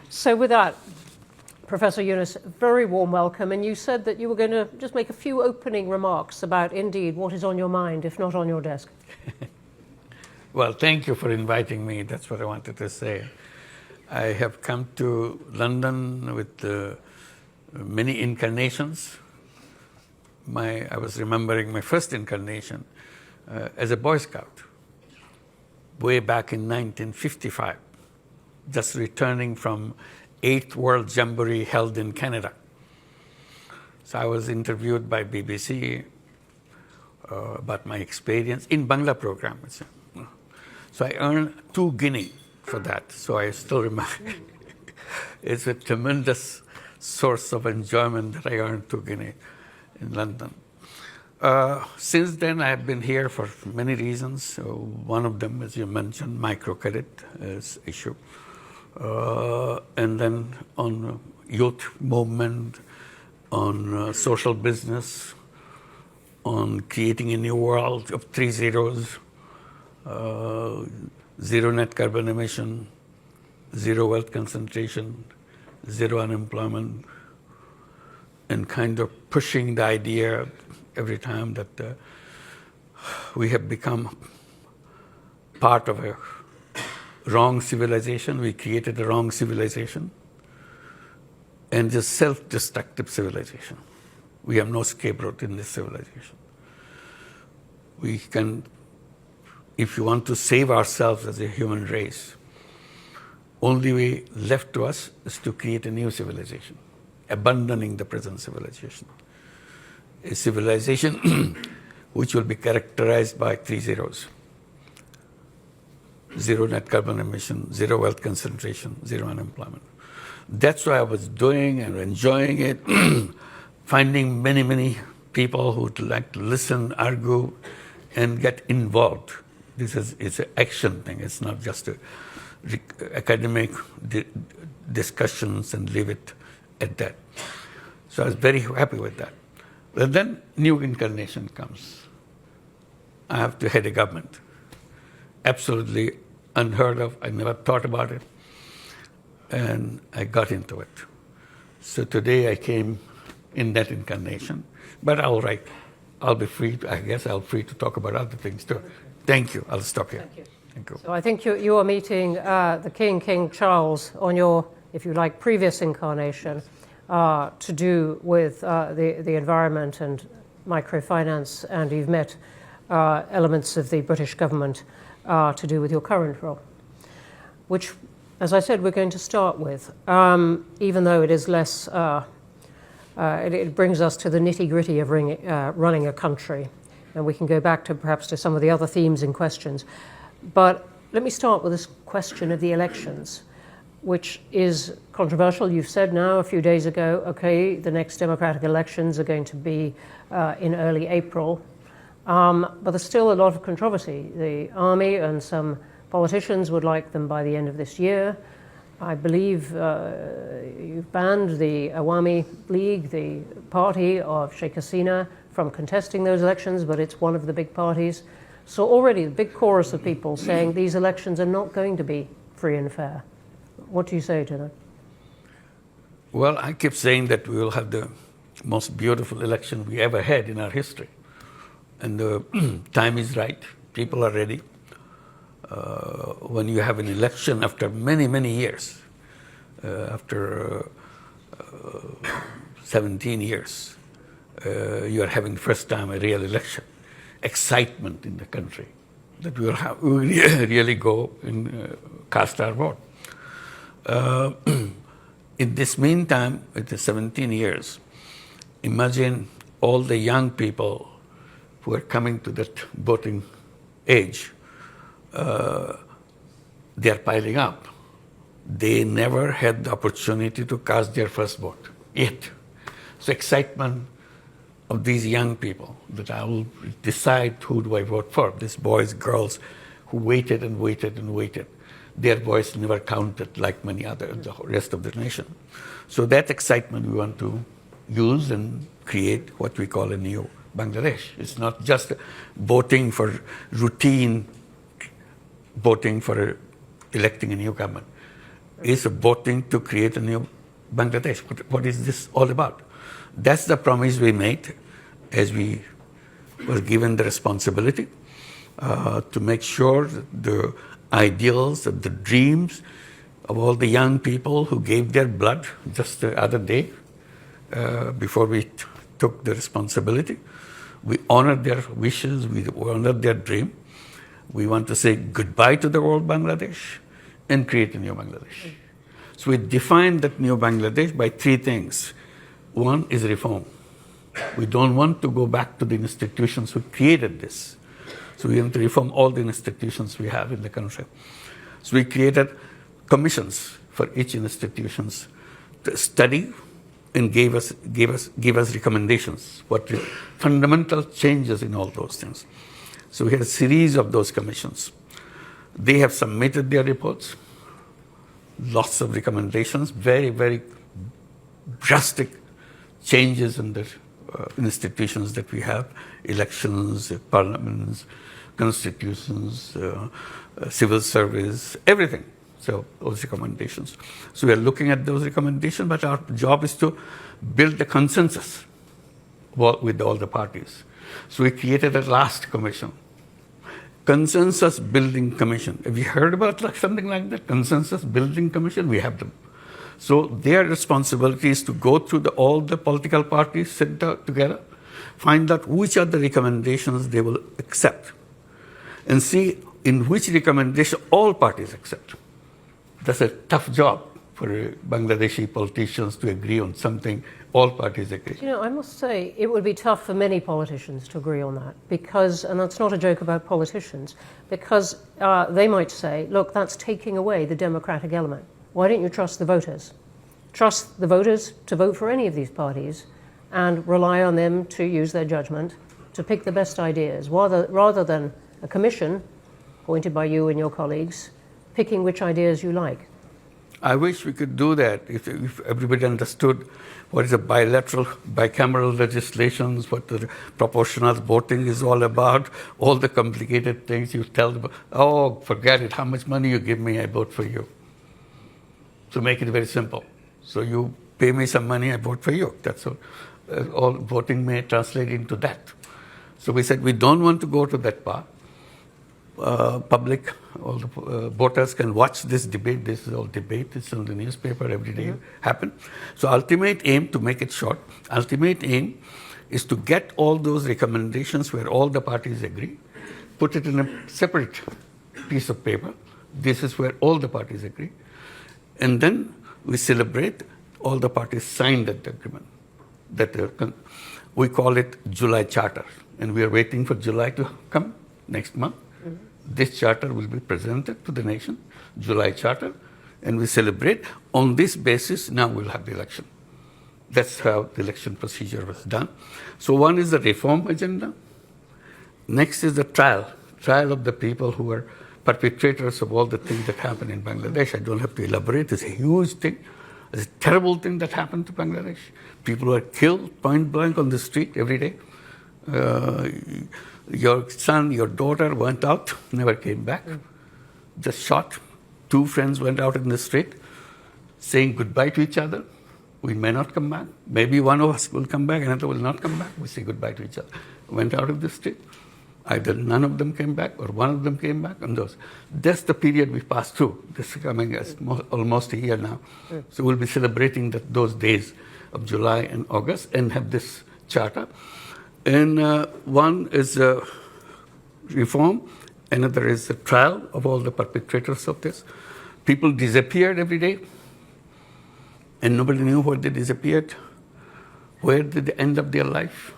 So with that, Professor Yunus, very warm welcome. And you said that you were going to just make a few opening remarks about, indeed, what is on your mind, if not on your desk. Well, thank you for inviting me. That's what I wanted to say. I have come to London with many incarnations. I was remembering my first incarnation as a Boy Scout way back in 1955, just returning from 8th World Jamboree held in Canada. So I was interviewed by BBC about my experience in Bangla program. So I earned 2 guinea for that. So I still remember. It's a tremendous source of enjoyment that I earned 2 guinea in London. Since then, I have been here for many reasons. So one of them, as you mentioned, microcredit is issue. And then on youth movement, on social business, on creating a new world of 3 zeros, zero net carbon emission, zero wealth concentration, zero unemployment, and kind of pushing the idea every time that we have become part of a wrong civilization. We created a wrong civilization and just self-destructive civilization. We have no scapegoat in this civilization. We can, if you want to save ourselves as a human race, only way left to us is to create a new civilization, abandoning the present civilization. A civilization which will be characterized by 3 zeros. Zero net carbon emission, zero wealth concentration, zero unemployment. That's what I was doing and enjoying it, finding many, many people who would like to listen, argue, and get involved. It's an action thing. It's not just academic discussions and leave it at that. So I was very happy with that. But then new incarnation comes. I have to head a government. Absolutely unheard of. I never thought about it. And I got into it. So today I came in that incarnation. But all right, I'll be free. I guess I'll be free to talk about other things too. Thank you. I'll stop here. Thank you. Thank you. So I think you are meeting the King Charles on your, if you like, previous incarnation to do with the environment and microfinance, and you've met elements of the British government to do with your current role, which, as I said, we're going to start with, even though it is less, it brings us to the nitty-gritty of running a country, and we can go back to perhaps to some of the other themes and questions. But let me start with this question of the elections, which is controversial. You've said now a few days ago, okay, the next democratic elections are going to be in early April, but there's still a lot of controversy. The army and some politicians would like them by the end of this year. I believe you've banned the Awami League, the party of Sheikh Hasina, from contesting those elections, but it's one of the big parties. So already a big chorus of people saying these elections are not going to be free and fair. What do you say to that? Well, I keep saying that we will have the most beautiful election we ever had in our history. And the time is right. People are ready. When you have an election after many, many years, after 17 years, you are having the first time a real election. Excitement in the country that we will really go and cast our vote. In this meantime, with the 17 years, imagine all the young people who are coming to that voting age. They are piling up. They never had the opportunity to cast their first vote yet. So excitement of these young people that I will decide who do I vote for. These boys, girls who waited and waited and waited. Their voice never counted like many others, the rest of the nation. So that excitement we want to use and create what we call a new Bangladesh. It's not just voting for routine, voting for electing a new government. is voting to create a new Bangladesh. What is this all about? That's the promise we made as we were given the responsibility to make sure that the ideals and the dreams of all the young people who gave their blood just the other day before we took the responsibility. We honored their wishes, we honored their dream. We want to say goodbye to the old Bangladesh and create a new Bangladesh. So we defined that new Bangladesh by three things. One is reform. We don't want to go back to the institutions who created this. So we want to reform all the institutions we have in the country. So we created commissions for each institutions to study and give us recommendations, what fundamental changes in all those things. So we had a series of those commissions. They have submitted their reports, lots of recommendations, very, very drastic changes in the institutions that we have, elections, parliaments, constitutions, civil service, everything. So those recommendations. So we are looking at those recommendations, but our job is to build a consensus with all the parties. So we created a last commission, Consensus Building Commission. Have you heard about something like that? Consensus Building Commission? We have them. So their responsibility is to go through all the political parties, sit down together, find out which are the recommendations they will accept, and see in which recommendation all parties accept. That's a tough job for Bangladeshi politicians to agree on something all parties agree. You know, I must say it would be tough for many politicians to agree on that because, and that's not a joke about politicians, because they might say, look, that's taking away the democratic element. Why don't you trust the voters? Trust the voters to vote for any of these parties and rely on them to use their judgment to pick the best ideas, rather than a commission appointed by you and your colleagues picking which ideas you like. I wish we could do that if everybody understood what is a bicameral legislations, what the proportional voting is all about, all the complicated things you tell them, oh, forget it, how much money you give me, I vote for you. So make it very simple. So you pay me some money, I vote for you. That's all. All voting may translate into that. So we said we don't want to go to that part. Public, all the voters can watch this debate. This is all debate. It's on the newspaper every day. Happen. So ultimate aim, to make it short, ultimate aim is to get all those recommendations where all the parties agree, put it in a separate piece of paper. This is where all the parties agree. And then we celebrate all the parties signed that agreement. We call it July Charter. And we are waiting for July to come next month. This charter will be presented to the nation, July Charter, and we celebrate. On this basis, now we'll have the election. That's how the election procedure was done. So one is the reform agenda. Next is the trial of the people who are perpetrators of all the things that happen in Bangladesh. I don't have to elaborate. It's a huge thing. It's a terrible thing that happened to Bangladesh. People were killed point blank on the street every day. Your son, your daughter went out, never came back, just shot. Two friends went out in the street saying goodbye to each other. We may not come back. Maybe one of us will come back, another will not come back. We say goodbye to each other. Went out of the street. Either none of them came back or one of them came back. And that's the period we passed through. This is coming as almost a year now. So we'll be celebrating those days of July and August and have this charter. And one is reform, another is the trial of all the perpetrators of this. People disappeared every day, and nobody knew where they disappeared, where did they end up their life.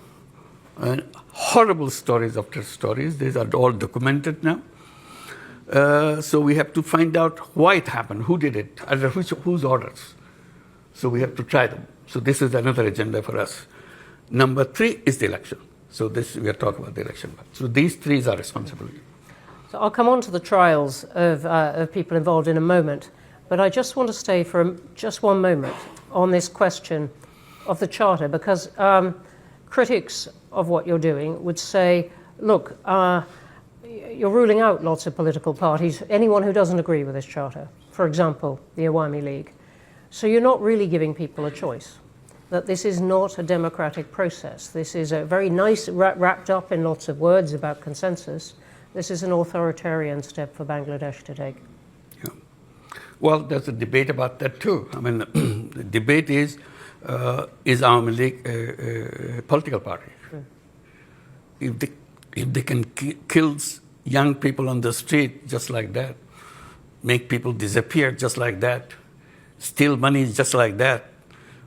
And horrible stories after stories. These are all documented now. So we have to find out why it happened, who did it, under whose orders. So we have to try them. So this is another agenda for us. Number 3 is the election. So we are talking about the election. So these 3 is our responsibility. So I'll come on to the trials of people involved in a moment, but I just want to stay for just one moment on this question of the Charter, because critics of what you're doing would say, look, you're ruling out lots of political parties, anyone who doesn't agree with this charter, for example, the Awami League. So you're not really giving people a choice, that this is not a democratic process. This is a very nice, wrapped up in lots of words about consensus. This is an authoritarian step for Bangladesh to take. Yeah. Well, there's a debate about that too. I mean, the debate is Awami League a political party? If they can kill young people on the street just like that, make people disappear just like that, steal money just like that,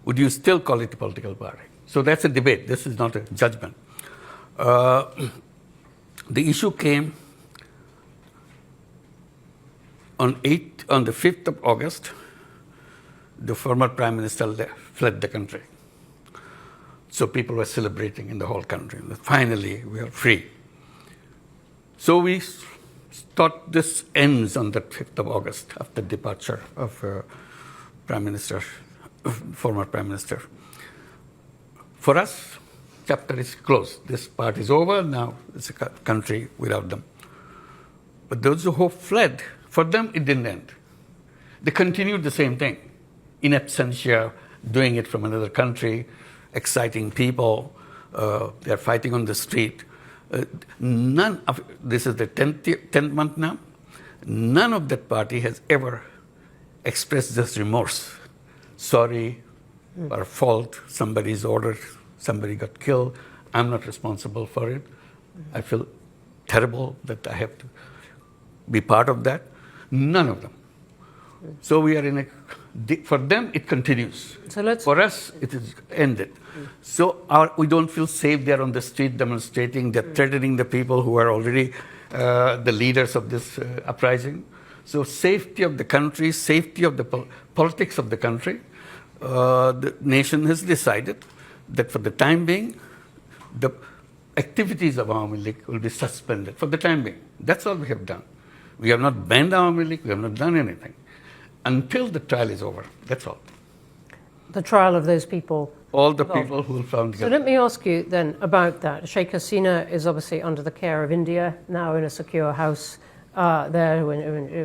would you still call it a political party? So that's a debate. This is not a judgment. The issue came on the 5th of August. The former Prime Minister fled the country. So people were celebrating in the whole country. Finally, we are free. So we thought this ends on the 5th of August after departure of former Prime Minister. For us, chapter is closed. This part is over. Now it's a country without them. But those who fled, for them it didn't end. They continued the same thing, in absentia, doing it from another country, exciting people. They're fighting on the street. This is the 10th month now. None of that party has ever expressed this remorse. Sorry, our fault, somebody's ordered, somebody got killed. I'm not responsible for it. I feel terrible that I have to be part of that. None of them. So we are for them it continues. For us, it is ended. So we don't feel safe there on the street demonstrating. They're threatening the people who are already the leaders of this uprising. So safety of the country, safety of the politics of the country, the nation has decided that for the time being, the activities of Awami League will be suspended for the time being. That's all we have done. We have not banned Awami League, we have not done anything. Until the trial is over, that's all. The trial of those people? All the people who were found guilty. So let me ask you then about that. Sheikh Hasina is obviously under the care of India, now in a secure house there,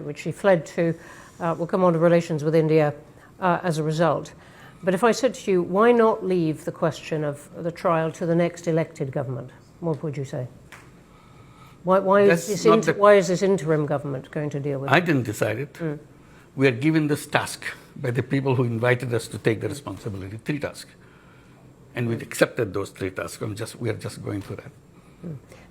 which she fled to. We'll come on to relations with India as a result. But if I said to you, why not leave the question of the trial to the next elected government? What would you say? Why is this interim government going to deal with it? I didn't decide it. We are given this task by the people who invited us to take the responsibility, 3 tasks. And we accepted those 3 tasks. We are just going through that.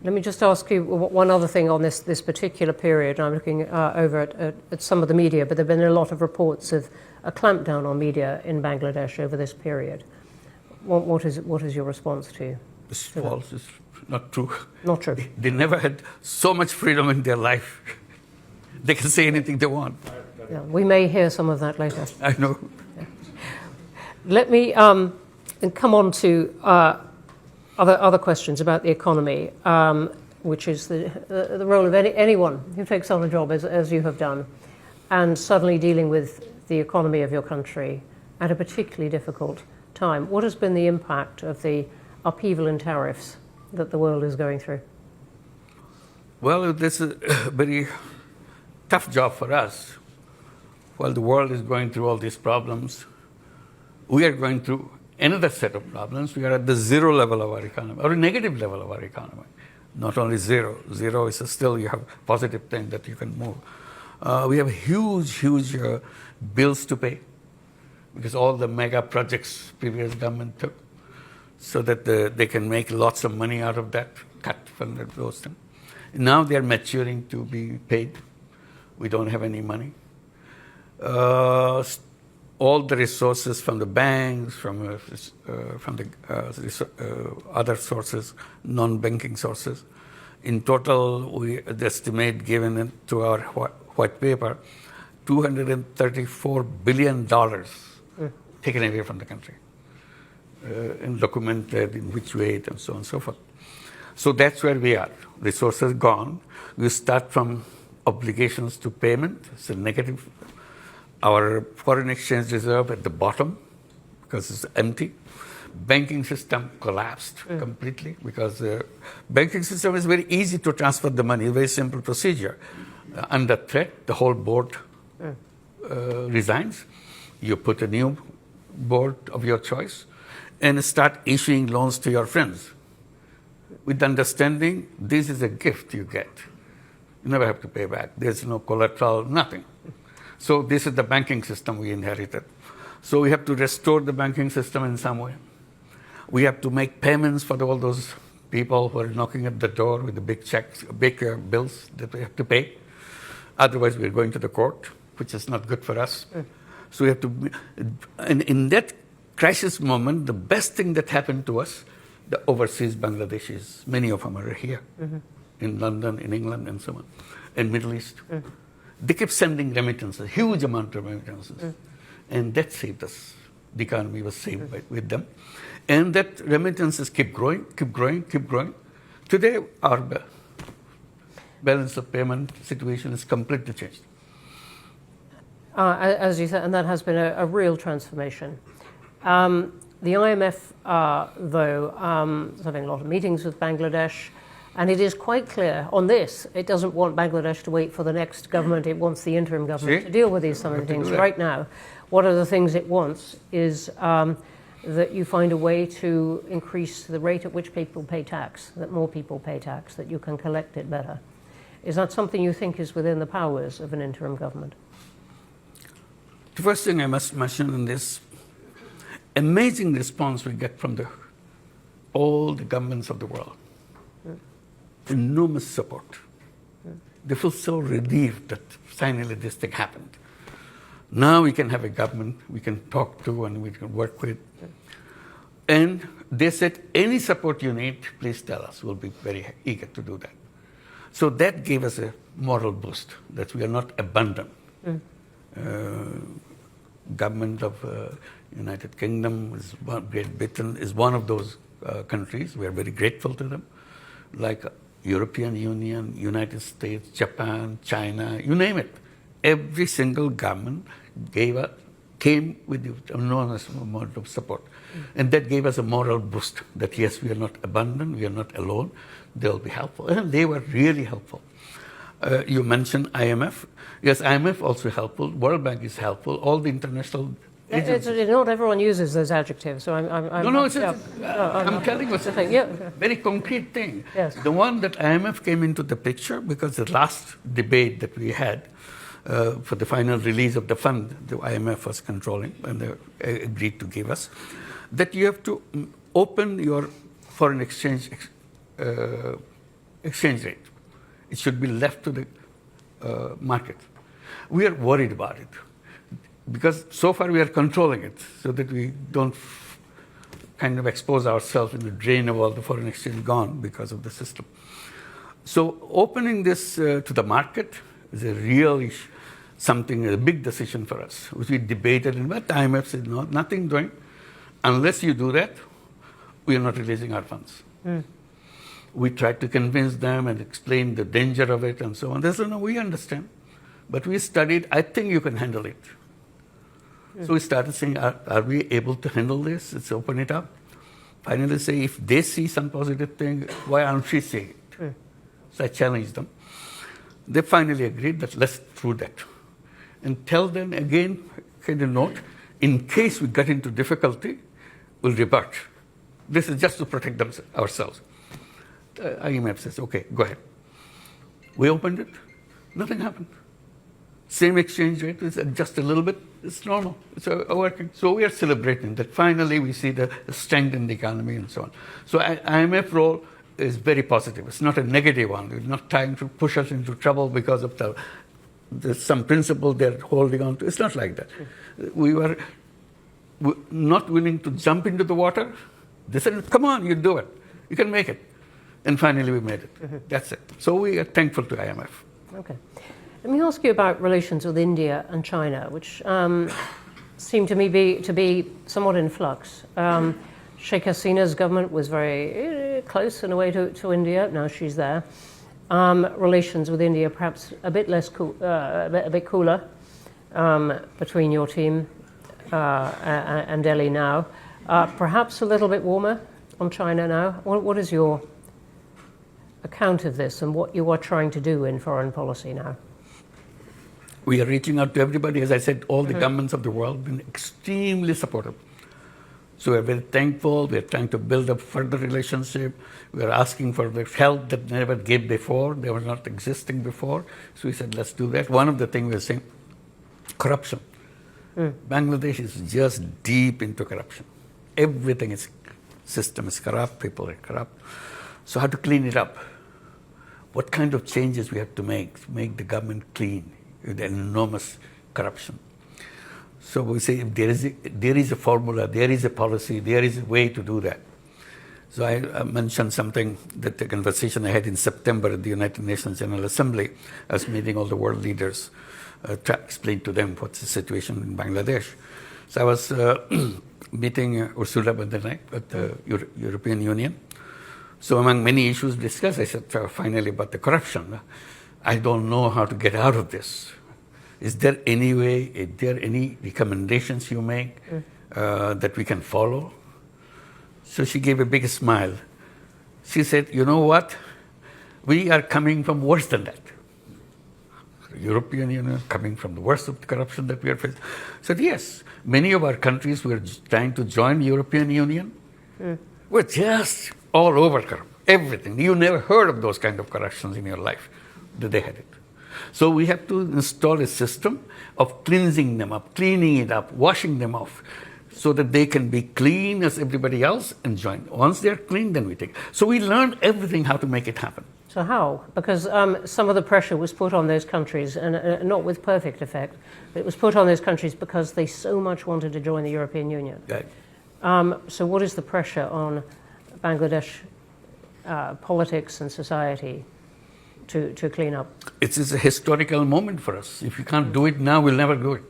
Let me just ask you one other thing on this particular period. I'm looking over at some of the media, but there have been a lot of reports of a clampdown on media in Bangladesh over this period. What is your response to? It's false. It's not true. Not true. They never had so much freedom in their life. They can say anything they want. Yeah, we may hear some of that later. I know. Yeah. Let me come on to other questions about the economy, which is the role of anyone who takes on a job as you have done, and suddenly dealing with the economy of your country at a particularly difficult time. What has been the impact of the upheaval in tariffs that the world is going through? Well, this is a very tough job for us. While the world is going through all these problems, we are going through another set of problems. We are at the zero level of our economy, or a negative level of our economy. Not only zero. Zero is still, you have positive thing that you can move. We have huge bills to pay because all the mega projects previous government took, so that they can make lots of money out of that, cut from those things. Now they are maturing to be paid. We don't have any money. All the resources from the banks, from the other sources, non-banking sources. In total, we estimate, given to our white paper, $234 billion taken away from the country, and documented in which way, and so on and so forth. So that's where we are. Resources gone. We start from obligations to payment. It's a negative. Our foreign exchange reserve at the bottom because it's empty. banking system collapsed completely because the banking system is very easy to transfer the money, very simple procedure. Under threat, the whole board resigns. You put a new board of your choice and start issuing loans to your friends with the understanding this is a gift you get. You never have to pay back. There's no collateral, nothing. So this is the banking system we inherited. So we have to restore the banking system in some way. We have to make payments for all those people who are knocking at the door with the big checks, big bills that we have to pay. Otherwise, we're going to the court, which is not good for us. So we have to, and in that crisis moment, the best thing that happened to us, the overseas Bangladeshis, many of them are here, in London, in England, and so on, in Middle East. They kept sending remittances, huge amount of remittances, and that saved us. The economy was saved with them, and that remittances keep growing, keep growing, keep growing. Today, our balance of payment situation is completely changed. As you said, and that has been a real transformation. The IMF, though, is having a lot of meetings with Bangladesh, and it is quite clear on this, it doesn't want Bangladesh to wait for the next government, it wants the interim government to deal with some of the things. Right now, one of the things it wants is that you find a way to increase the rate at which people pay tax, that more people pay tax, that you can collect it better. Is that something you think is within the powers of an interim government? The first thing I must mention in this, amazing response we get from all the governments of the world. Enormous support. They feel so relieved that finally this thing happened. Now we can have a government we can talk to and we can work with. And they said, any support you need, please tell us. We'll be very eager to do that. So that gave us a moral boost, that we are not abandoned. Government of United Kingdom, Great Britain is one of those countries. We are very grateful to them. Like European Union, United States, Japan, China, you name it. Every single government came with an enormous amount of support. And that gave us a moral boost that yes, we are not abandoned, we are not alone, they'll be helpful. And they were really helpful. You mentioned IMF. Yes, IMF also helpful. World Bank is helpful. All the international agencies. Not everyone uses those adjectives, so I'm telling you, it's a very concrete thing. Yes. The one that IMF came into the picture because the last debate that we had for the final release of the fund, the IMF was controlling and they agreed to give us, that you have to open your foreign exchange rate. It should be left to the market. We are worried about it because so far we are controlling it so that we don't kind of expose ourselves in the drain of all the foreign exchange gone because of the system. So opening this to the market is a real a big decision for us, which we debated, and what IMF said, no, nothing doing. Unless you do that, we are not releasing our funds. We tried to convince them and explain the danger of it and so on. They said, no, we understand. But we studied, I think you can handle it. So we started saying, are we able to handle this? Let's open it up. Finally say, if they see some positive thing, why aren't we seeing it? So I challenged them. They finally agreed that let's do that. And tell them again, kind of note, in case we get into difficulty, we'll revert. This is just to protect ourselves. IMF says, okay, go ahead. We opened it, nothing happened. Same exchange rate, it's just a little bit, it's normal, it's working. So we are celebrating that finally we see the strength in the economy and so on. So IMF role is very positive. It's not a negative one. It's not trying to push us into trouble because of some principle they're holding on to. It's not like that. We were not willing to jump into the water. They said, come on, you do it. You can make it. And finally we made it. That's it. So we are thankful to IMF. Okay. Let me ask you about relations with India and China, which seem to me to be somewhat in flux. Sheikh Hasina's government was very close in a way to India. Now she's there. Relations with India perhaps a bit less a bit cooler between your team and Delhi now. Perhaps a little bit warmer on China now. What is your account of this and what you are trying to do in foreign policy now? We are reaching out to everybody. As I said, all the governments of the world have been extremely supportive. So we're very thankful. We're trying to build up further relationship. We're asking for the help that never gave before. They were not existing before. So we said, let's do that. One of the things we're saying, corruption. Bangladesh is just deep into corruption. Everything is, system is corrupt, people are corrupt. So how to clean it up? What kind of changes we have to make the government clean with enormous corruption? So we say if there is a formula, there is a policy, there is a way to do that. So I mentioned something, that the conversation I had in September at the United Nations General Assembly. I was meeting all the world leaders to explain to them what's the situation in Bangladesh. So I was meeting Ursula von der Leyen at the European Union. So among many issues discussed, I said finally about the corruption. I don't know how to get out of this. Is there any way, is there any recommendations you make that we can follow? So she gave a big smile. She said, you know what? We are coming from worse than that. The European Union coming from the worst of the corruption that we are facing. I said, yes, many of our countries were trying to join the European Union. We're just all over corrupt. Everything. You never heard of those kind of corruptions in your life. They had it. So we have to install a system of cleansing them up, cleaning it up, washing them off, so that they can be clean as everybody else and join. Once they're clean, then we take. So we learned everything how to make it happen. So how? Because some of the pressure was put on those countries, and not with perfect effect, but it was put on those countries because they so much wanted to join the European Union. Right. So what is the pressure on Bangladesh politics and society to clean up? It is a historical moment for us. If we can't do it now, we'll never do it.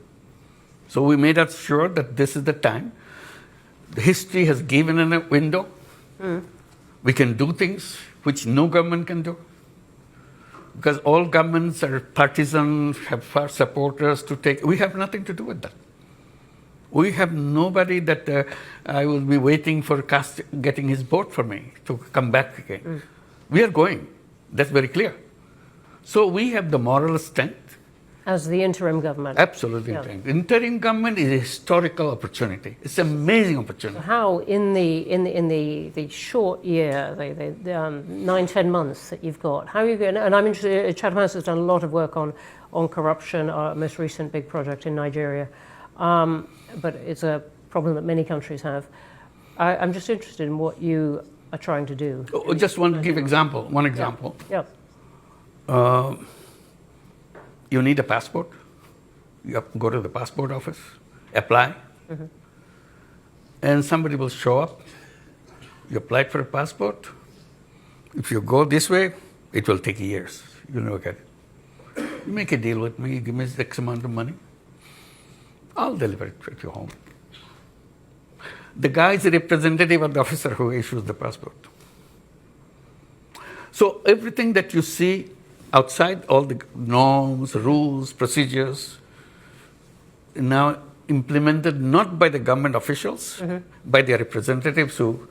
So we made us sure that this is the time. The history has given us a window. We can do things which no government can do. Because all governments are partisan, have far supporters to take. We have nothing to do with that. We have nobody that I will be waiting for getting his vote for me to come back again. We are going. That's very clear. So we have the moral strength. As the interim government? Absolutely. Yeah. Interim government is a historical opportunity. It's an amazing opportunity. How, in the short year, the 9-10 months that you've got, how are you going? And I'm interested. Chatham House has done a lot of work on corruption. Our most recent big project in Nigeria, but it's a problem that many countries have. I'm just interested in what you are trying to do. Just want to give one example. Yeah. You need a passport. You have to go to the passport office, apply, and somebody will show up. You applied for a passport. If you go this way, it will take years. You'll never get it. You make a deal with me, give me X amount of money. I'll deliver it at your home. The guy is a representative of the officer who issues the passport. So everything that you see outside, all the norms, rules, procedures, now implemented not by the government officials, by their representatives who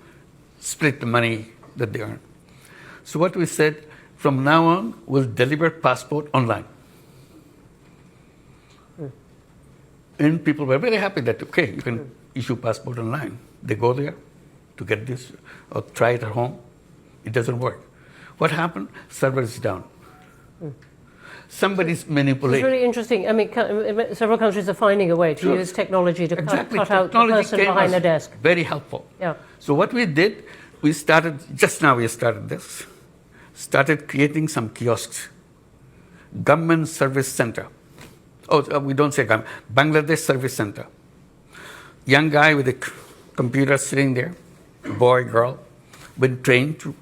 split the money that they earn. So what we said, from now on, we'll deliver passport online. And people were very happy that, okay, you can issue passport online. They go there to get this or try it at home. It doesn't work. What happened? Server is down. Somebody's manipulating. It's really interesting. I mean, several countries are finding a way to use technology to cut out the person behind the desk. Very helpful. Yeah. So what we did, we started creating some kiosks. Government Service Center. We don't say government. Bangladesh Service Center. Young guy with a computer sitting there, boy, girl, been trained to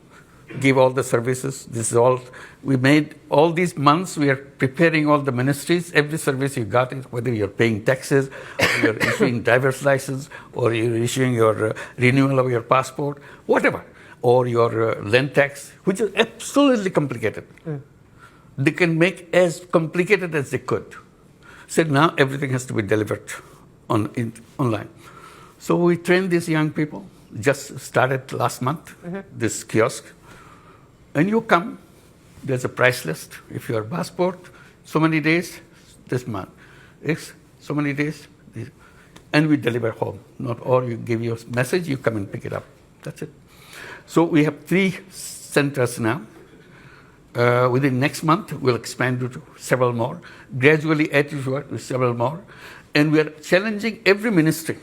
give all the services. This is all we made. All these months we are preparing all the ministries. Every service you got, whether you're paying taxes, or you're issuing driver's license, or you're issuing your renewal of your passport, whatever, or your land tax, which is absolutely complicated. They can make as complicated as they could. So now everything has to be delivered online. So we trained these young people, just started last month, this kiosk. And you come, there's a price list. If your passport, so many days, this month. It's so many days, and we deliver home. Not all, you give your message, you come and pick it up. That's it. So we have 3 centers now. Within next month, we'll expand to several more. Gradually add to several more. And we are challenging every ministry.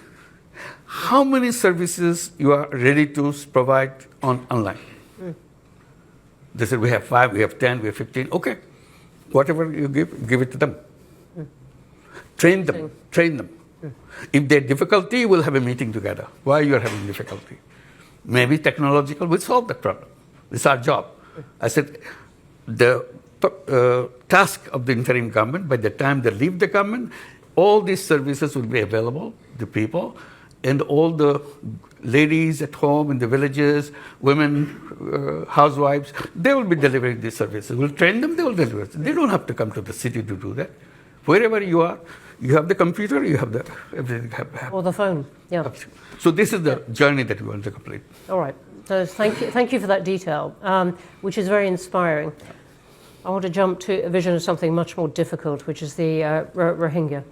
How many services you are ready to provide online? They said, we have 5, we have 10, we have 15. Okay, whatever you give it to them. Train them. If they have difficulty, we'll have a meeting together. Why you are having difficulty? Maybe technological will solve the problem. It's our job. I said, the task of the interim government, by the time they leave the government, all these services will be available to people, and all the ladies at home in the villages, women, housewives, they will be delivering these services. We'll train them, they will deliver it. They don't have to come to the city to do that. Wherever you are, you have the computer, you have the everything. Or the phone, yeah. So this is the journey that we want to complete. All right. So thank you for that detail, which is very inspiring. I want to jump to a vision of something much more difficult, which is the Rohingya.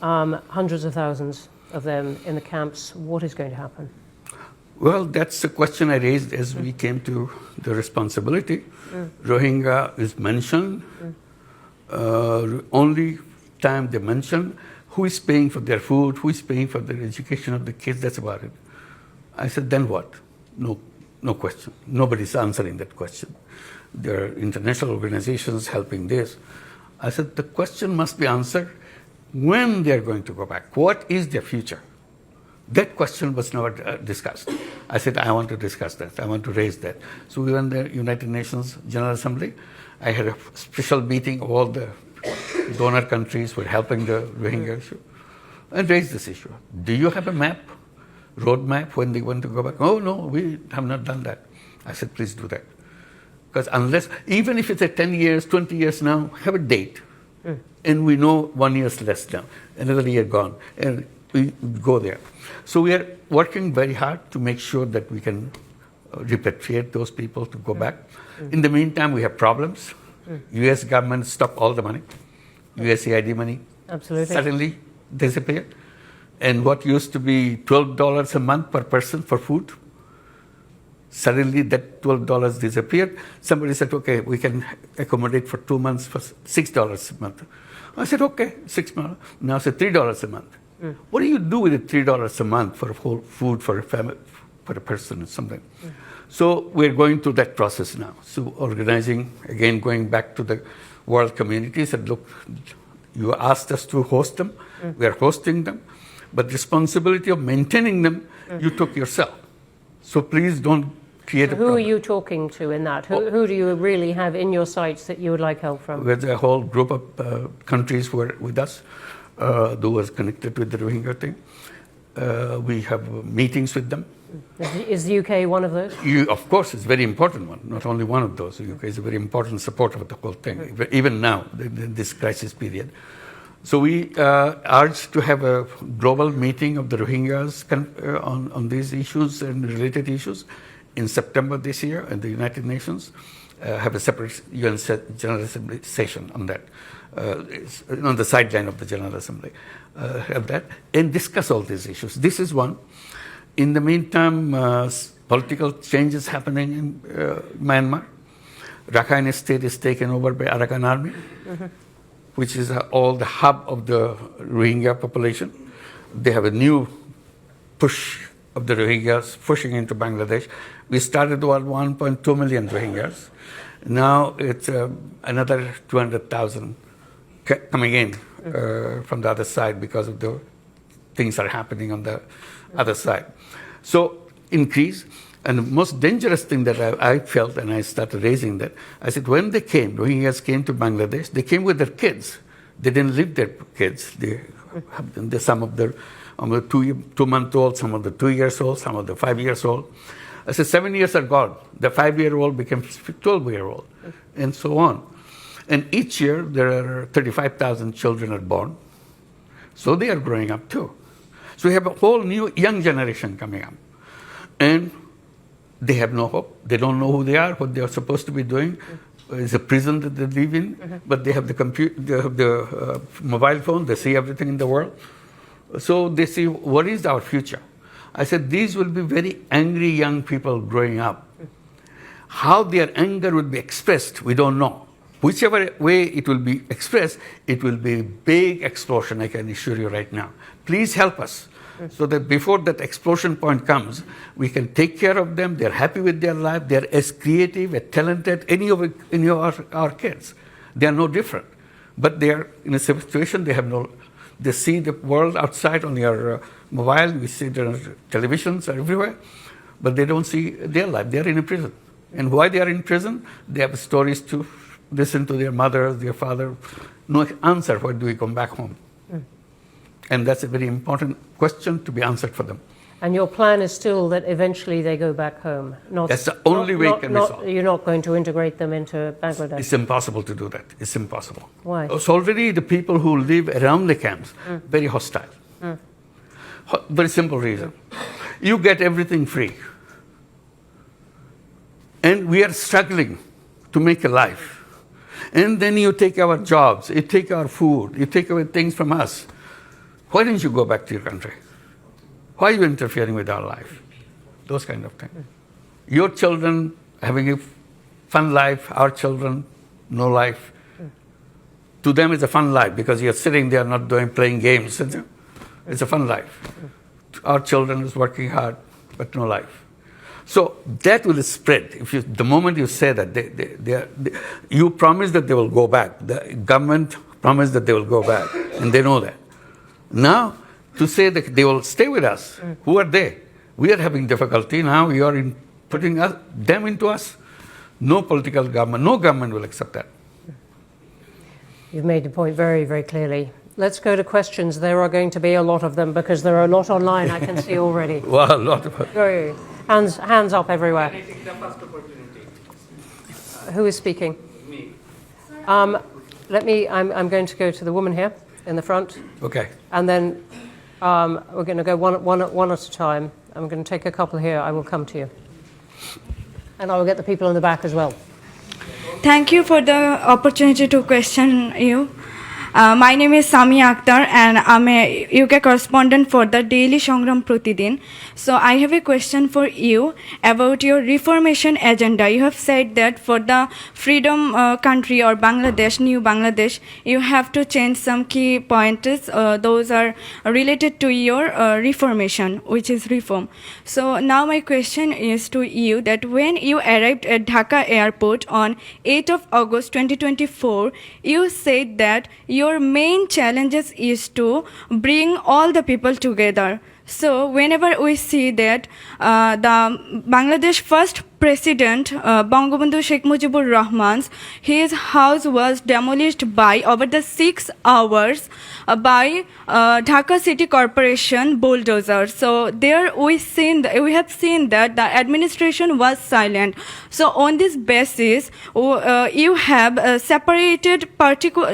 Hundreds of thousands of them in the camps. What is going to happen? Well, that's the question I raised as we came to the responsibility. Rohingya is mentioned. Only time they mention who is paying for their food, who is paying for their education of the kids, that's about it. I said, then what? No question. Nobody's answering that question. There are international organizations helping this. I said, the question must be answered when they're going to go back. What is their future? That question was never discussed. I said, I want to discuss that. I want to raise that. So we went to the United Nations General Assembly. I had a special meeting. All the donor countries were helping the Rohingya issue and raised this issue. Do you have a map, road map, when they want to go back? Oh, no, we have not done that. I said, please do that. Because unless, even if it's 10 years, 20 years now, have a date. And we know 1 year less now, another year gone, and we go there. So we are working very hard to make sure that we can repatriate those people to go back. In the meantime, we have problems. U.S. government stopped all the money, USAID money. Absolutely. Suddenly disappeared. And what used to be $12 a month per person for food, suddenly that $12 disappeared. Somebody said, okay, we can accommodate for 2 months for $6 a month. I said, okay, 6 months. Now it's $3 a month. What do you do with the $3 a month for whole food for a family, for a person or something? So we're going through that process now. So organizing, again, going back to the world community, said, look, you asked us to host them. We are hosting them. But responsibility of maintaining them, you took yourself. So please don't create a problem. Who are you talking to in that? Who do you really have in your sights that you would like help from? There's a whole group of countries who are with us, who was connected with the Rohingya thing. We have meetings with them. Is the UK one of those? Of course, it's a very important one. Not only one of those. The UK is a very important supporter of the whole thing, even now, in this crisis period. So we urge to have a global meeting of the Rohingyas on these issues and related issues in September this year at the United Nations. Have a separate UN General Assembly session on that, on the sideline of the General Assembly. Have that and discuss all these issues. This is one. In the meantime, political changes happening in Myanmar. Rakhine State is taken over by Arakan Army, which is all the hub of the Rohingya population. They have a new push of the Rohingyas pushing into Bangladesh. We started with 1.2 million Rohingyas. Now it's another 200,000 coming in from the other side because of the things that are happening on the other side. So increase. And the most dangerous thing that I felt, and I started raising that, I said, when they came, Rohingyas came to Bangladesh, they came with their kids. They didn't leave their kids. Some of the 2-month-old, some of the 2 years old, some of the 5 years old. I said, 7 years are gone. The 5-year-old became 12-year-old, and so on. And each year, there are 35,000 children are born. So they are growing up too. So we have a whole new young generation coming up. And they have no hope. They don't know who they are, what they are supposed to be doing. It's a prison that they live in, but they have the mobile phone. They see everything in the world. So they see, what is our future? I said, these will be very angry young people growing up. How their anger will be expressed, we don't know. Whichever way it will be expressed, it will be a big explosion, I can assure you right now. Please help us so that before that explosion point comes, we can take care of them. They're happy with their life. They're as creative, as talented, any of our kids. They are no different. But they are in a situation, they see the world outside on your mobile, we see the televisions are everywhere, but they don't see their life. They are in a prison. And why they are in prison? They have stories to listen to their mother, their father. No answer, why do we come back home? And that's a very important question to be answered for them. And your plan is still that eventually they go back home? That's the only way it can be solved. You're not going to integrate them into Bangladesh? It's impossible to do that. It's impossible. Why? It's already the people who live around the camps, very hostile. Very simple reason. You get everything free. And we are struggling to make a life. And then you take our jobs, you take our food, you take away things from us. Why don't you go back to your country? Why are you interfering with our life? Those kind of things. Your children having a fun life, our children, no life. To them it's a fun life because you're sitting there not playing games. It's a fun life. Our children is working hard, but no life. So that will spread. The moment you say that, you promise that they will go back. The government promised that they will go back, and they know that. Now, to say that they will stay with us, who are they? We are having difficulty now. You are putting them into us. No political government, no government will accept that. You've made the point very, very clearly. Let's go to questions. There are going to be a lot of them because there are a lot online, I can see already. Well, a lot of Go. Hands up everywhere. Can I take the first opportunity? Who is speaking? Me. I'm going to go to the woman here in the front. Okay. And then we're going to go one at a time. I'm going to take a couple here. I will come to you. And I will get the people in the back as well. Thank you for the opportunity to question you. My name is Sami Akhtar and I'm a UK correspondent for the Daily Sangram Pratidin. So I have a question for you about your reformation agenda. You have said that for the freedom country or Bangladesh, new Bangladesh, you have to change some key pointers. Those are related to your reformation, which is reform. So now my question is to you that when you arrived at Dhaka airport on 8th of August 2024, you said that your main challenges is to bring all the people together. So whenever we see that the Bangladesh first President Bangabandhu Sheikh Mujibur Rahman's, his house was demolished by over the 6 hours by Dhaka City Corporation bulldozer. So there we have seen that the administration was silent. So on this basis, you have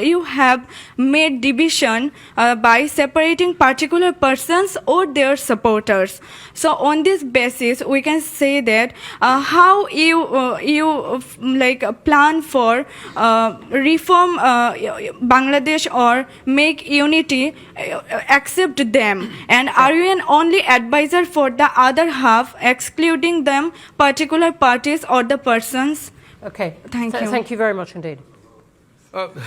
you have made division by separating particular persons or their supporters. So on this basis, we can say that how you plan for reform Bangladesh or make unity, accept them, and are you an only advisor for the other half, excluding them particular parties or the persons? Okay. Thank you. Thank you very much indeed.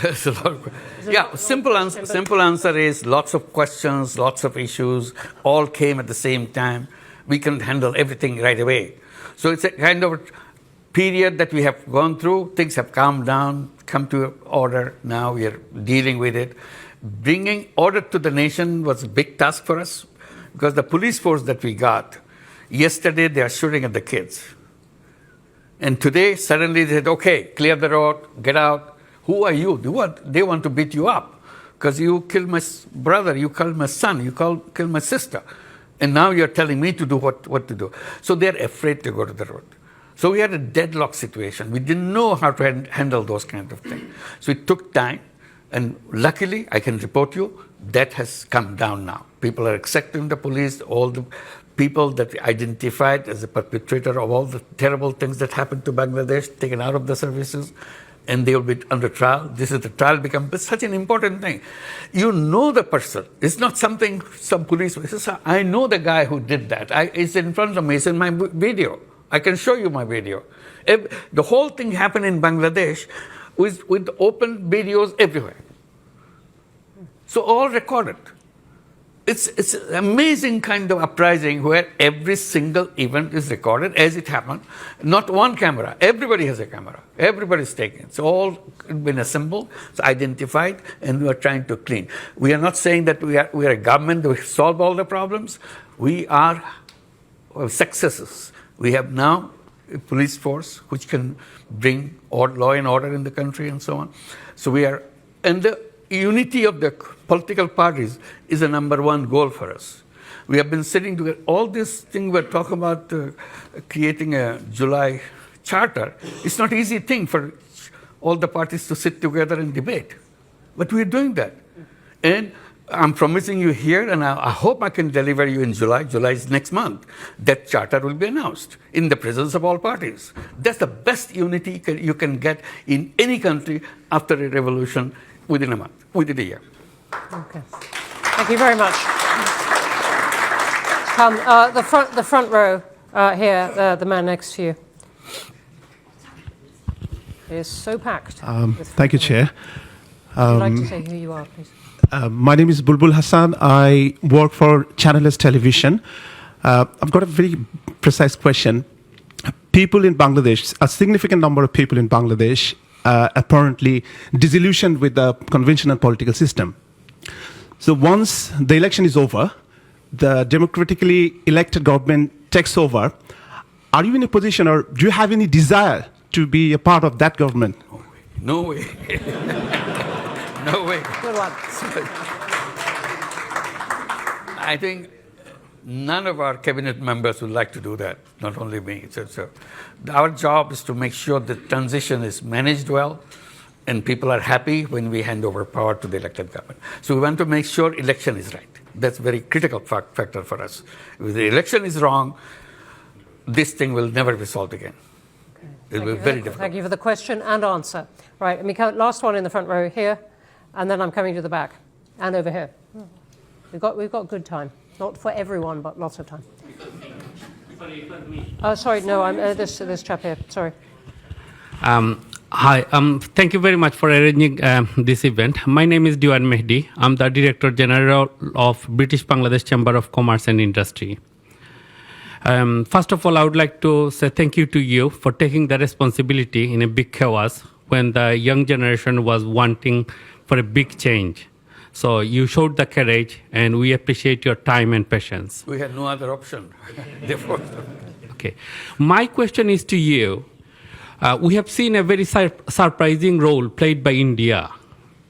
That's a lot of, yeah, simple answer is lots of questions, lots of issues, all came at the same time. We can handle everything right away. So it's a kind of period that we have gone through. Things have calmed down, come to order. Now we are dealing with it. Bringing order to the nation was a big task for us because the police force that we got, yesterday they are shooting at the kids. And today suddenly they said, okay, clear the road, get out. Who are you? They want to beat you up because you killed my brother, you killed my son, you killed my sister. And now you're telling me to do what to do. So they're afraid to go to the road. So we had a deadlock situation. We didn't know how to handle those kind of things. So it took time. And luckily, I can report you, That has come down now. People are accepting the police, all the people that identified as the perpetrator of all the terrible things that happened to Bangladesh, taken out of the services, and they will be under trial. This is the trial becomes such an important thing. You know the person. It's not something some police. I know the guy who did that. It's in front of me. It's in my video. I can show you my video. The whole thing happened in Bangladesh with open videos everywhere. So all recorded. It's an amazing kind of uprising where every single event is recorded as it happened. Not one camera. Everybody has a camera. Everybody's taking it. It's all been assembled, it's identified, and we are trying to clean. We are not saying that we are a government that will solve all the problems. We are successes. We have now a police force which can bring law and order in the country and so on. So we are, and the unity of the political parties is a number one goal for us. We have been sitting together. All this thing we're talking about creating a July charter, it's not an easy thing for all the parties to sit together and debate. But we're doing that. And I'm promising you here, and I hope I can deliver you in July. July is next month. That charter will be announced in the presence of all parties. That's the best unity you can get in any country after a revolution within a month, within a year. Okay. Thank you very much. Come, the front row here, the man next to you. It is so packed. Thank you, Chair. Would you like to say who you are, please? My name is Bulbul Hassan. I work for Channel S Television. I've got a very precise question. People in Bangladesh, a significant number of people in Bangladesh, apparently disillusioned with the conventional political system. So once the election is over, the democratically elected government takes over. Are you in a position, or do you have any desire to be a part of that government? No way. No way. Good one. I think none of our cabinet members would like to do that, not only me. So our job is to make sure the transition is managed well and people are happy when we hand over power to the elected government. So we want to make sure election is right. That's a very critical factor for us. If the election is wrong, this thing will never be solved again. It will be very difficult. Thank you for the question and answer. Right, let me count. Last one in the front row here, and then I'm coming to the back and over here. We've got good time. Not for everyone, but lots of time. Sorry, it was me. Sorry, no, I'm this chap here. Sorry. Hi, thank you very much for arranging this event. My name is Diwan Mehdi. I'm the Director General of British Bangladesh Chamber of Commerce and Industry. First of all, I would like to say thank you to you for taking the responsibility in a big chaos when the young generation was wanting for a big change. So you showed the courage, and we appreciate your time and patience. We had no other option. Therefore, Okay. My question is to you. We have seen a very surprising role played by India.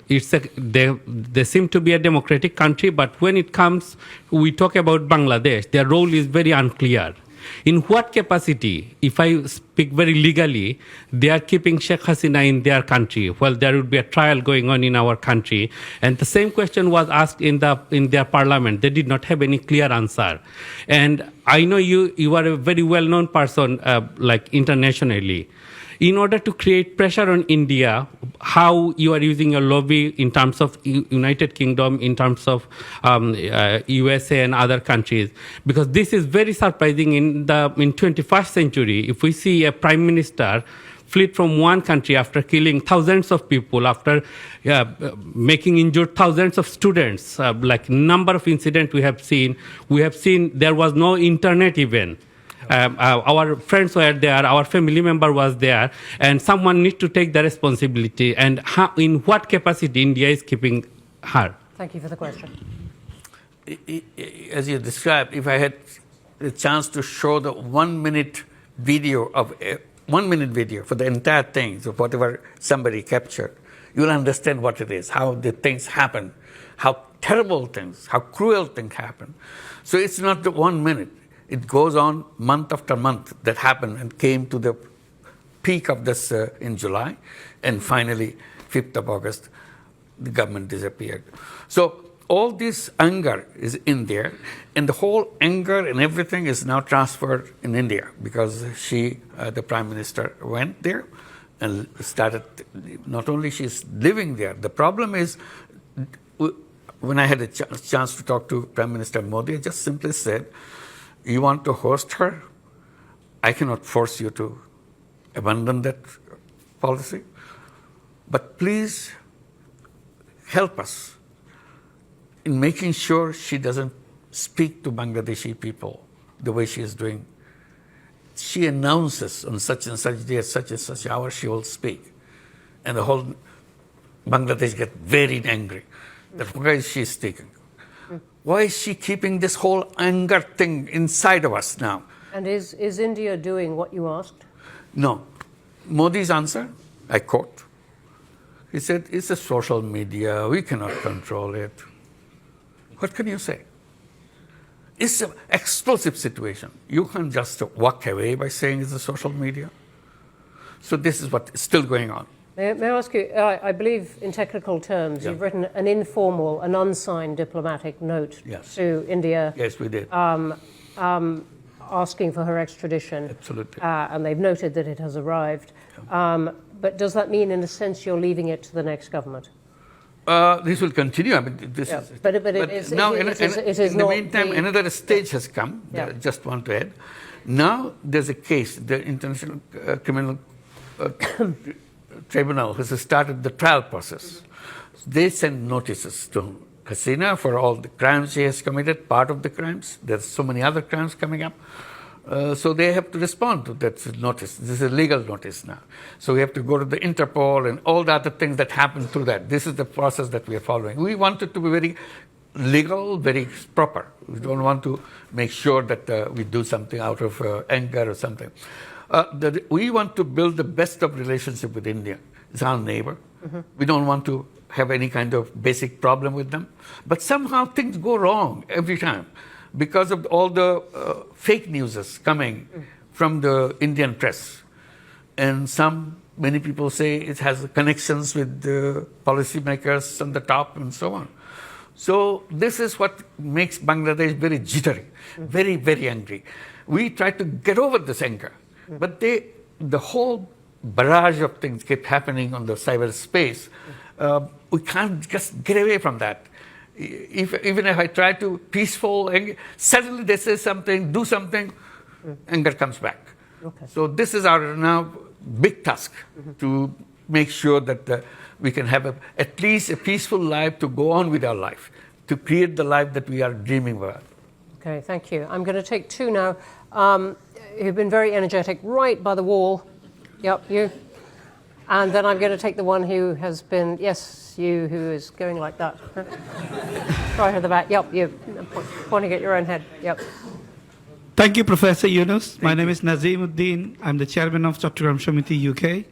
They seem to be a democratic country, but when it comes, we talk about Bangladesh, their role is very unclear. In what capacity, if I speak very legally, they are keeping Sheikh Hasina in their country? Well, there would be a trial going on in our country. And the same question was asked in their parliament. They did not have any clear answer. And I know you are a very well-known person, like internationally. In order to create pressure on India, how you are using your lobby in terms of United Kingdom, in terms of USA and other countries, because this is very surprising in 21st century. If we see a prime minister fled from one country after killing thousands of people, after making injured thousands of students, like number of incidents we have seen there was no internet even. Our friends were there, our family member was there, and someone needs to take the responsibility. And in what capacity India is keeping her? Thank you for the question. as you described, if I had the chance to show the 1 minute video for the entire thing, so whatever somebody captured, you'll understand what it is, how the things happen, how terrible things, how cruel things happen. So it's not the 1 minute. It goes on month after month that happened and came to the peak of this in July, and finally, 5th of August, the government disappeared. So all this anger is in there, and the whole anger and everything is now transferred in India because she, the Prime Minister, went there and started. Not only she's living there, the problem is, when I had a chance to talk to Prime Minister Modi, I just simply said, you want to host her? I cannot force you to abandon that policy, but please help us in making sure she doesn't speak to Bangladeshi people the way she is doing. She announces on such and such day, at such and such hour, she will speak. And the whole Bangladesh get very angry. That why is she speaking? Why is she keeping this whole anger thing inside of us now? And is India doing what you asked? No. Modi's answer, I quote, he said, it's a social media, we cannot control it. What can you say? It's an explosive situation. You can't just walk away by saying it's a social media. So this is what is still going on. May I ask you, I believe in technical terms, Yeah. you've written an informal, an unsigned diplomatic note Yes. to India Yes, we did. asking for her extradition. Absolutely. And they've noted that it has arrived. But does that mean, in a sense, you're leaving it to the next government? This will continue. I mean, this Yeah, is. but it is- now, it is in the not meantime, the- another stage has come. Yeah. That I just want to add. Now there's a case. The International Criminal Tribunal has started the trial process. They send notices to Hasina for all the crimes she has committed. Part of the crimes. There's so many other crimes coming up. So they have to respond to that notice. This is a legal notice now. So we have to go to the Interpol and all the other things that happen through that. This is the process that we are following. We want it to be very legal, very proper. We don't want to make sure that we do something out of anger or something. We want to build the best of relationship with India. It's our neighbor. Mm-hmm. We don't want to have any kind of basic problem with them. But somehow things go wrong every time, because of all the fake news coming from the Indian press. And many people say it has connections with the policymakers on the top and so on. So this is what makes Bangladesh very jittery, very, very angry. We try to get over this anger, but the whole barrage of things keep happening on the cyberspace. We can't just get away from that. Even if I try to peaceful, suddenly they say something, do something, anger comes back. Okay. So this is our now big task to make sure that we can have at least a peaceful life to go on with our life, to create the life that we are dreaming about. Okay, thank you. I'm going to take two now who've been very energetic right by the wall. Yep, you. And then I'm going to take the one who has been, yes, you, who is going like that. Right at the back. Yep, you. Pointing at your own head. Yep. Thank you, Professor Yunus. My name is Nazimuddin. I'm the chairman of Chatham Shamiti UK.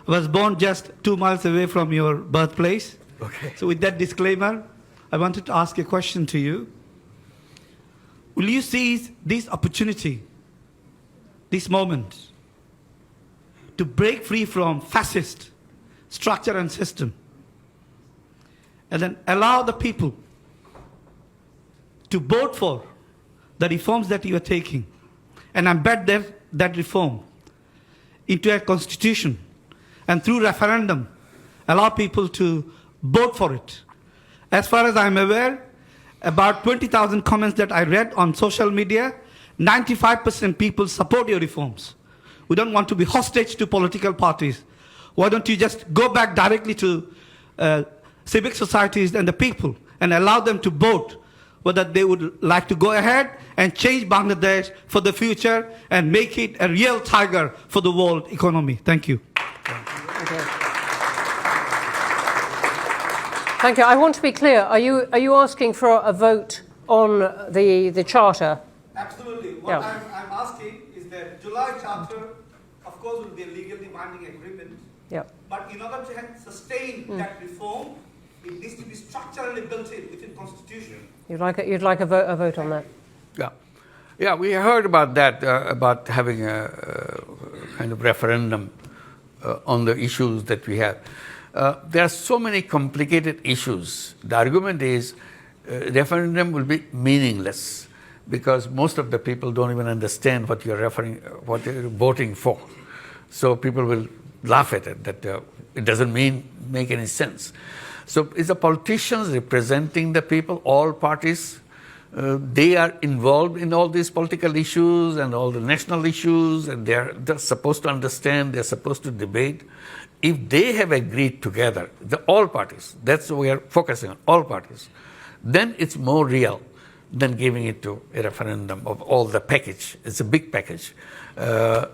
I was born just 2 miles away from your birthplace. Okay. So with that disclaimer, I wanted to ask a question to you. Will you seize this opportunity, this moment, to break free from fascist structure and system, and then allow the people to vote for the reforms that you are taking and embed that reform into a constitution, and through referendum allow people to vote for it? As far as I'm aware, about 20,000 comments that I read on social media, 95% people support your reforms. We don't want to be hostage to political parties. Why don't you just go back directly to civic societies and the people and allow them to vote whether they would like to go ahead and change Bangladesh for the future and make it a real tiger for the world economy. Thank you. Thank you. I want to be clear. Are you asking for a vote on the charter? Absolutely. What Yeah. I'm asking is that July Charter, of course, will be a legally binding agreement. Yep. But in order to sustain that reform, it needs to be structurally built in within Constitution. You'd like a vote on that? Yeah, we heard about that, about having a kind of referendum on the issues that we have. There are so many complicated issues. The argument is referendum will be meaningless because most of the people don't even understand what you're voting for. So people will laugh at it, that it doesn't make any sense. So it's the politicians representing the people, all parties. They are involved in all these political issues and all the national issues, and they're supposed to understand, they're supposed to debate. If they have agreed together, all parties, that's what we are focusing on, all parties, then it's more real than giving it to a referendum of all the package. It's a big package.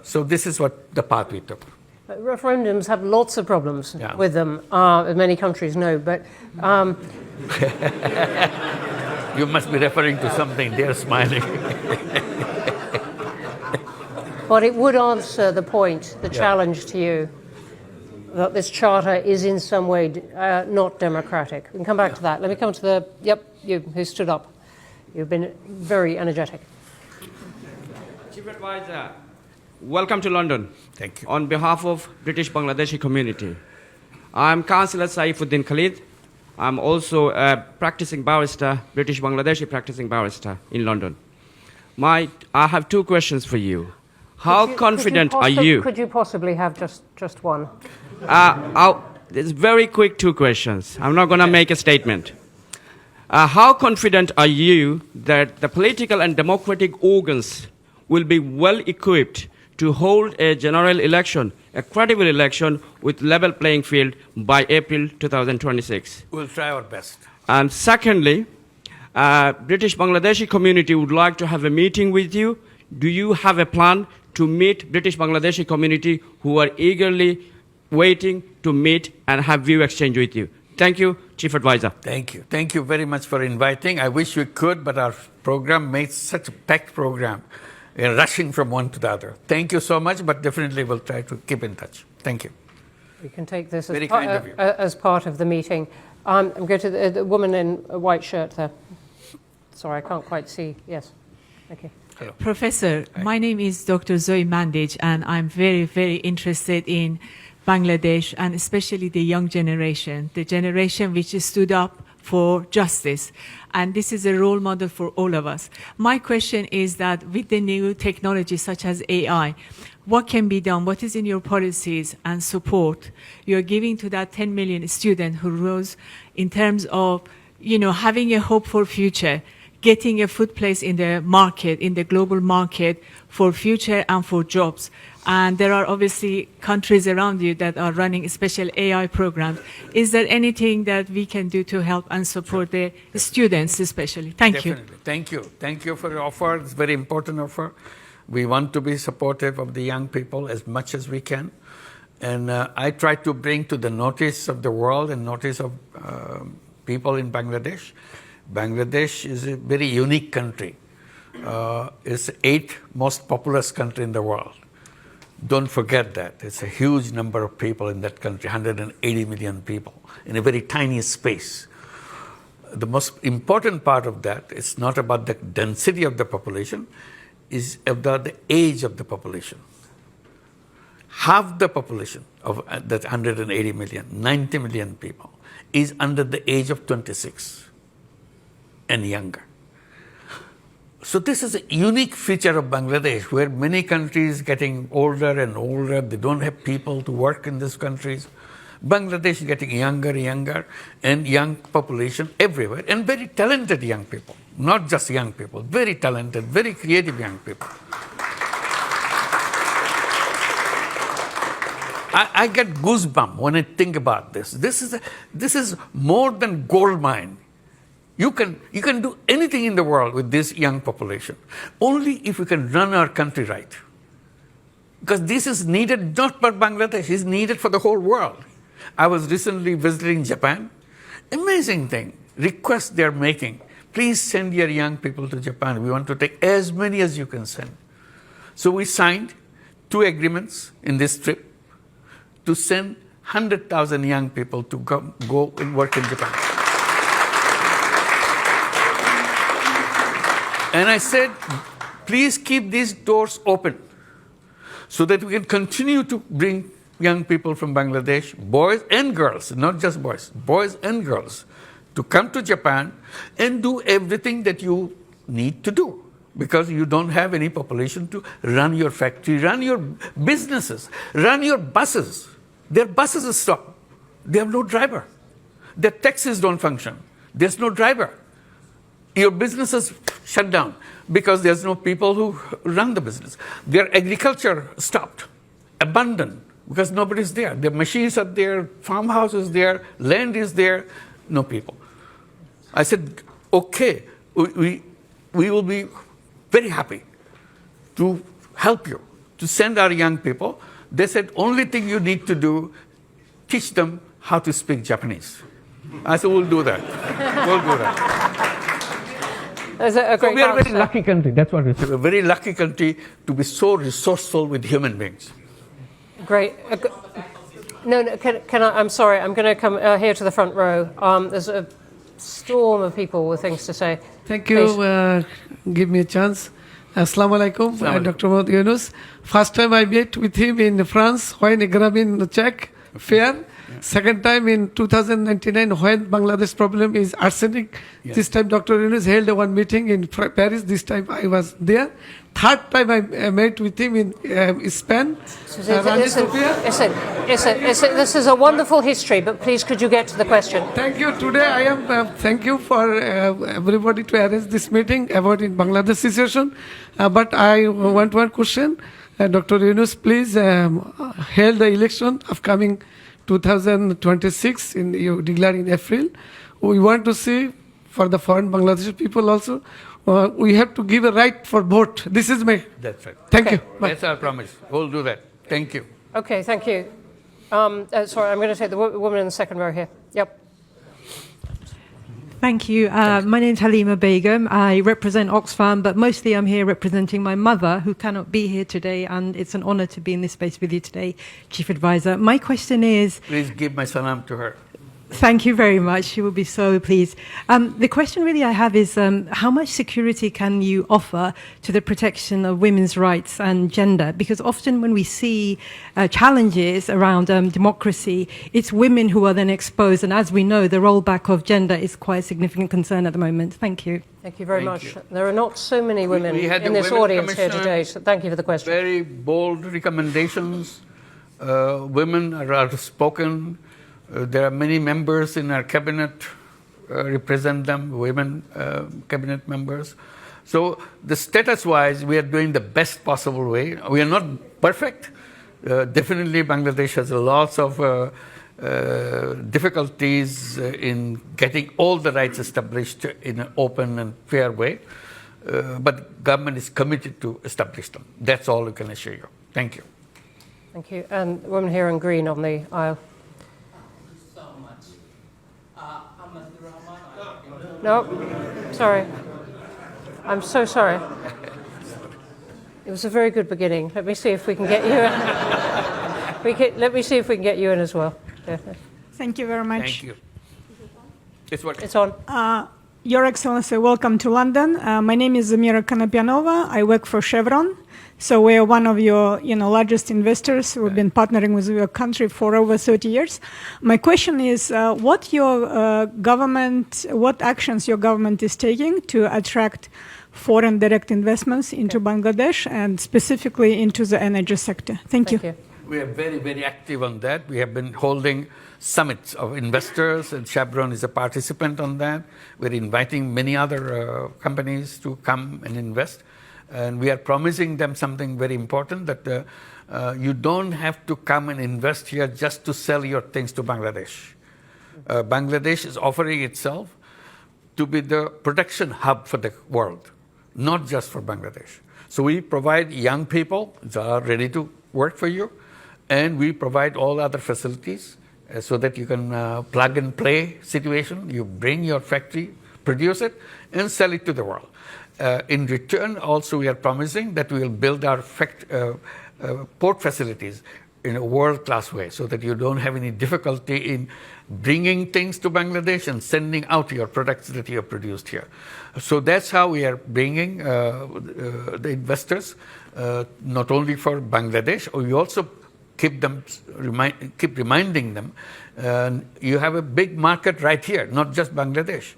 So this is what the path we took. Referendums have lots of problems with them, as many countries know, but... You must be referring to something. They're smiling. But it would answer the point, the challenge to you, that this charter is in some way not democratic. We can come back to that. Let me come to you who stood up. You've been very energetic. Chief Advisor, welcome to London. Thank you. On behalf of British Bangladeshi community, I'm Councillor Saifuddin Khalid. I'm also a practicing barrister, British Bangladeshi practicing barrister in London. I have two questions for you. How confident are you? Could you possibly have just one? It's very quick two questions. I'm not going to make a statement. How confident are you that the political and democratic organs will be well equipped to hold a general election, a credible election with level playing field by April 2026? We'll try our best. And secondly, British Bangladeshi community would like to have a meeting with you. Do you have a plan to meet British Bangladeshi community who are eagerly waiting to meet and have view exchange with you? Thank you, Chief Advisor. Thank you. Thank you very much for inviting. I wish we could, but our program made such a packed program. We're rushing from one to the other. Thank you so much, but definitely we'll try to keep in touch. Thank you. We can take this Very kind of you. as part of the meeting. I'm going to the woman in a white shirt there. Sorry, I can't quite see. Yes. Okay. Hello. Professor, my name is Dr. Zoe Mandage, and I'm very, very interested in Bangladesh and especially the young generation, the generation which stood up for justice. And this is a role model for all of us. My question is that with the new technology such as AI, what can be done? What is in your policies and support you're giving to that 10 million student who rose in terms of, having a hope for future, getting a foot place in the market, in the global market for future and for jobs? And there are obviously countries around you that are running special AI programs. Is there anything that we can do to help and support the students especially? Thank you. Thank you. Thank you for your offer. It's a very important offer. We want to be supportive of the young people as much as we can. And I try to bring to the notice of the world and notice of people in Bangladesh. Bangladesh is a very unique country. It's the 8th most populous country in the world. Don't forget that. It's a huge number of people in that country, 180 million people, in a very tiny space. The most important part of that is not about the density of the population, is about the age of the population. Half the population of that 180 million, 90 million people, is under the age of 26 and younger. So this is a unique feature of Bangladesh, where many countries getting older and older, they don't have people to work in these countries. Bangladesh is getting younger and younger, and young population everywhere, and very talented young people, not just young people, very talented, very creative young people. I get goosebumps when I think about this. This is more than gold mine. You can do anything in the world with this young population, only if we can run our country right. Because this is needed not for Bangladesh, it's needed for the whole world. I was recently visiting Japan. Amazing thing, request they're making. Please send your young people to Japan. We want to take as many as you can send. So we signed 2 agreements in this trip to send 100,000 young people to go and work in Japan. And I said, please keep these doors open so that we can continue to bring young people from Bangladesh, boys and girls, not just boys and girls, to come to Japan and do everything that you need to do, because you don't have any population to run your factory, run your businesses, run your buses. Their buses are stopped. They have no driver. Their taxis don't function. There's no driver. Your businesses shut down because there's no people who run the business. Their agriculture stopped, abandoned, because nobody's there. Their machines are there, farmhouse is there, land is there, no people. I said, okay, we will be very happy to help you, to send our young people. They said, only thing you need to do, teach them how to speak Japanese. I said, we'll do that. We'll do that. That's a great We are a very answer. lucky country. That's what it is. A very lucky country to be so resourceful with human beings. Great. No, can I? I'm sorry. I'm going to come here to the front row. There's a storm of people with things to say. Thank you. Give me a chance. Assalamu alaikum, Dr. Prof Yunus. First time I met with him in France when Grameen Czech fair. Second time in 2099 when Bangladesh problem is arsenic. Yes. This time Dr. Yunus held one meeting in Paris. This time I was there. Third time I met with him in Spain. This is a wonderful history, but please could you get to the question? Thank you. Today I am, thank you for everybody to arrange this meeting about in Bangladesh situation. But I want one question. Dr. Yunus, please held the election upcoming 2026 you declare in April. We want to see for the foreign Bangladeshi people also, we have to give a right for vote. This is my... That's right. Thank Okay. you. Bye. That's our promise. We'll do that. Thank you. Okay, thank you. Sorry, I'm going to take the woman in the second row here. Yep. Thank you. My name's Halima Begum. I represent Oxfam, but mostly I'm here representing my mother, who cannot be here today, and it's an honor to be in this space with you today, Chief Advisor. My question is... Please give my salam to her. Thank you very much. She will be so pleased. The question really I have is how much security can you offer to the protection of women's rights and gender? Because often when we see challenges around democracy, it's women who are then exposed. And as we know, the rollback of gender is quite a significant concern at the moment. Thank you. Thank you very Thank much. you. There are not so many women We had in the this Women audience here Commission, today, so thank you for the question. Very bold recommendations. Women are outspoken. There are many members in our cabinet represent them, women cabinet members. So the status-wise, we are doing the best possible way. We are not perfect. Definitely Bangladesh has lots of difficulties in getting all the rights established in an open and fair way. But government is committed to establish them. That's all we can assure you. Thank you. Thank you. And the woman here in green on the aisle. No, sorry. I'm so sorry. It was a very good beginning. Let me see if we can get you in. Let me see if we can get you in as well. Yeah. Thank you very much. Thank you. It's on. Your Excellency, welcome to London. My name is Zamira Kanapyanova. I work for Chevron. So we are one of your largest investors. We've been partnering with your country for over 30 years. My question is, what actions your government is taking to attract foreign direct investments into Bangladesh and specifically into the energy sector? Thank you. We are very, very active on that. We have been holding summits of investors, and Chevron is a participant on that. We're inviting many other companies to come and invest. And we are promising them something very important, that you don't have to come and invest here just to sell your things to Bangladesh. Bangladesh is offering itself to be the production hub for the world, not just for Bangladesh. So we provide young people that are ready to work for you, and we provide all other facilities so that you can plug and play situation. You bring your factory, produce it, and sell it to the world. In return, also, we are promising that we will build our port facilities in a world-class way so that you don't have any difficulty in bringing things to Bangladesh and sending out your products that you have produced here. So that's how we are bringing the investors, not only for Bangladesh, we also keep reminding them. You have a big market right here, not just Bangladesh.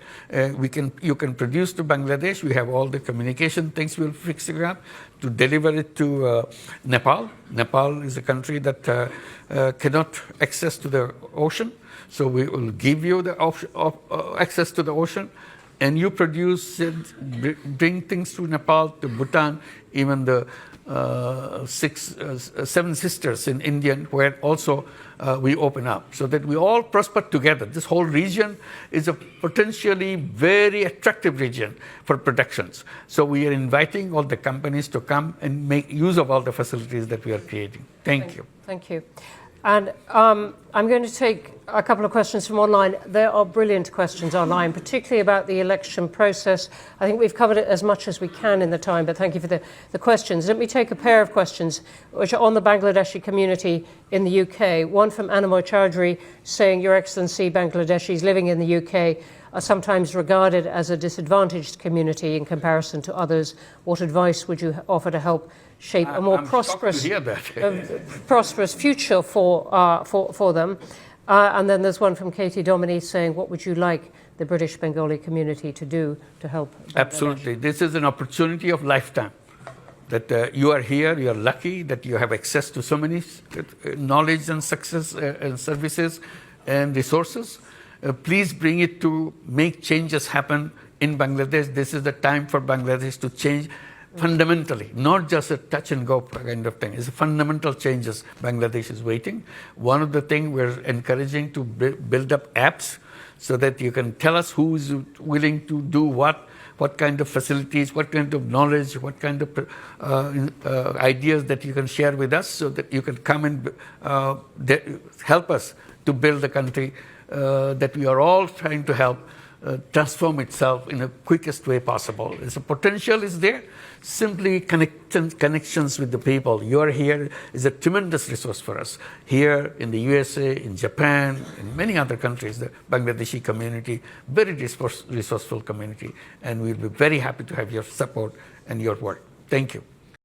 You can produce to Bangladesh. We have all the communication things we'll fix it up to deliver it to Nepal. Nepal is a country that cannot access to the ocean, so we will give you the access to the ocean, and you produce it, bring things to Nepal, to Bhutan, even the seven sisters in India, where also we open up, so that we all prosper together. This whole region is a potentially very attractive region for productions. So we are inviting all the companies to come and make use of all the facilities that we are creating. Thank you. Thank you. And I'm going to take a couple of questions from online. There are brilliant questions online, particularly about the election process. I think we've covered it as much as we can in the time, but thank you for the questions. Let me take a pair of questions which are on the Bangladeshi community in the UK. One from Animoy Chowdhury saying, Your Excellency, Bangladeshis living in the UK are sometimes regarded as a disadvantaged community in comparison to others. What advice would you offer to help shape a more prosperous future for them? And then there's one from Katie Dominy saying, what would you like the British Bengali community to do to help Bangladesh? Absolutely. This is an opportunity of lifetime. That you are here, you are lucky that you have access to so many knowledge and success and services and resources. Please bring it to make changes happen in Bangladesh. This is the time for Bangladesh to change fundamentally, not just a touch and go kind of thing. It's fundamental changes Bangladesh is waiting. One of the things we're encouraging to build up apps so that you can tell us who is willing to do what kind of facilities, what kind of knowledge, what kind of ideas that you can share with us so that you can come and help us to build the country that we are all trying to help transform itself in the quickest way possible. The potential is there. Simply connections with the people. You are here is a tremendous resource for us. Here in the USA, in Japan, in many other countries, the Bangladeshi community, very resourceful community, and we'll be very happy to have your support and your work. Thank you.